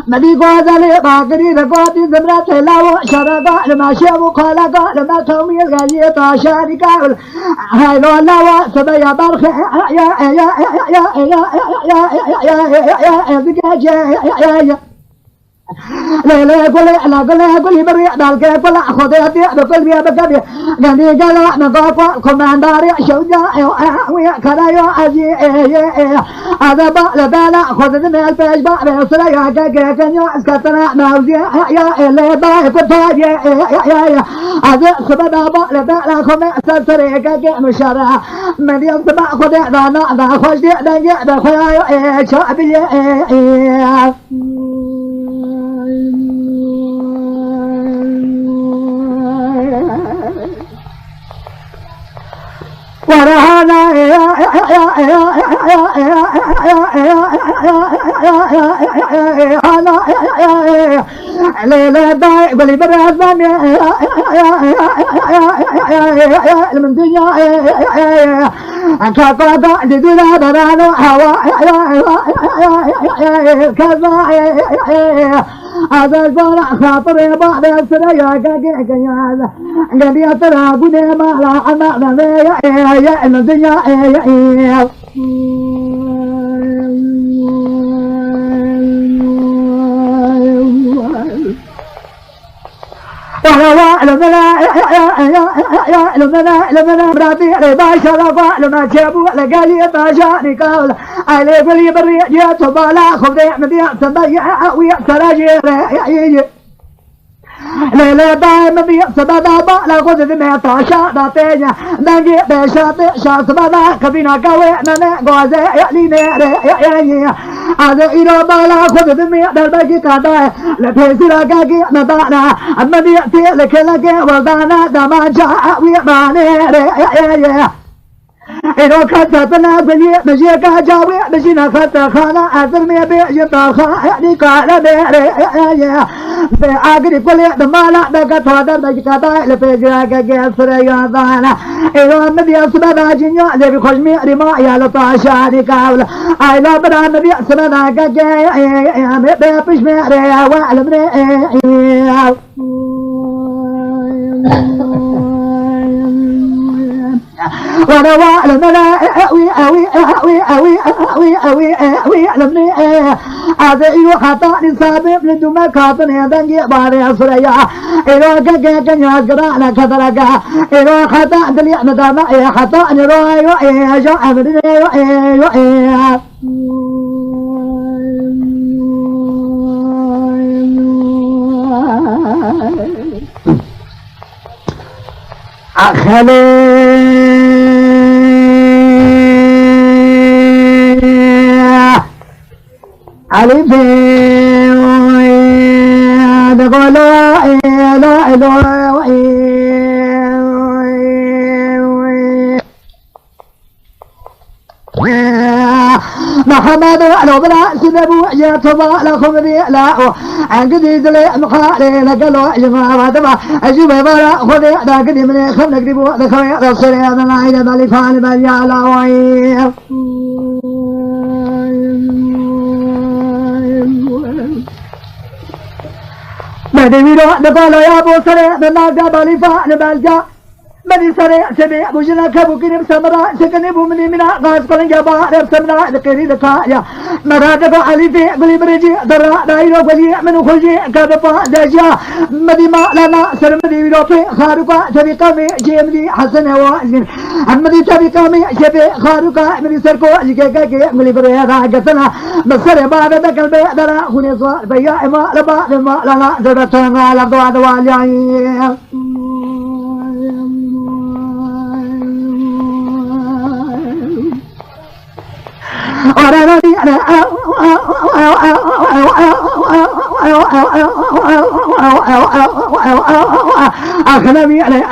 مدي غازالي باقري رقاتي زمرات لاو شرقا لما شابو خالقا لما تومي الغالية طاشاري كاول هاي لو لاو سبيا برخ يا يا يا يا يا يا يا لا لا قولي بريء بالك كل خذيتي بكل بيا بكبي غني قال نقاف كومانداري شوجا ويا كرايو اجي هذا بالا خذ من البيج بقى سريا كنيو اسكتنا ناوزي يا اللي باي كنت يا هذا سبب بالا كوم سريا مشارع من يوم ما خذ انا خوش دي دنيا خويا شعبي ورهانا ليلة داي قولي برهزان المنتجة كفاتا جدولا برانو هوا كذا هذا الفرع خاطري بعد السرية كياذا قد يترى بني ما لا أمامنا يا الدنيا لمنا براتي رباي شرفا لما جابوا لقالي باشاني قال علي بلي بري جيت بالا خذي مدي سبيع ويا تراجي لا دائما بيسبب بالا خذ ذمة طاشا داتيا دنجي بشاطئ شاس بدا كبينا كوي من غازي يا هذا إلى بالا خذ ذمة دربك كذا لتيسير كاكي ندانا أما بيأتي لك ولدانا دما جاء ويماني إنه كتبنا بني مجيكا جاوي بجينا فتخانا أثرمي بيجيبتا خايني كالا بيري بأقري كل دمالا بك توادر بجيكا داي لفجراك جسر يادانا إنه مدي أصبنا جنيا لبي خشمي رما يالطاشاني كاولا أيلا بنا مدي أصبنا كجي بيبش ميري وعلمني وروا لمنا أوي علمني هذا إيو خطأ نسابق لدوما خاطن يدنجي باري أسريا إيو كنياز قرانا كثرقا إيو خطأ دليع مداما خطأ نرو إيو جو أمرين إيو أخلي علي بيوي دقولوا محمد لو بلا سنبو يتبع لكم ذي لاؤ عقدي ذلي مخالي لقلوا جماعة دمع أجيب بلا خذي داقدي مني خم نقربو لخوي رسولي هذا العيد بالفعل بيالا وعيب مدي ويرو نقولوا يا ابو سري بالناقة بالفعل بالجا مدي سري سبيع بوجنا كبو كريم سمرا سكني بومني منا غاز قلن جبا رب سمرا لقيري لقايا مرادب علي في قلي برجي درا دايرو قلي منو خلجي كبا دجا مدي ما لنا سر مدي ويرو في خارقا تبي قمي جيمدي حسن وازن مدي تبي قمي شبي خارقا مدي سركو جيكاكي قلي بريا قتنا مسر بعد دكال بي درا خوني صار بيا اما لبا لما لنا درتنا لدوا دوالي أخلبي علي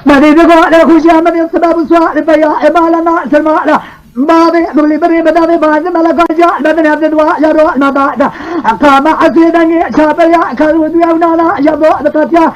بدي بقول لك وش من السبب سؤال بيا إمالنا سلمانا بابي مغلي بري بدابي باز ملك جا لبن عبد الوا يرو نبادا كما عزيدني شابيا كرود يا نانا يا بو بتاتيا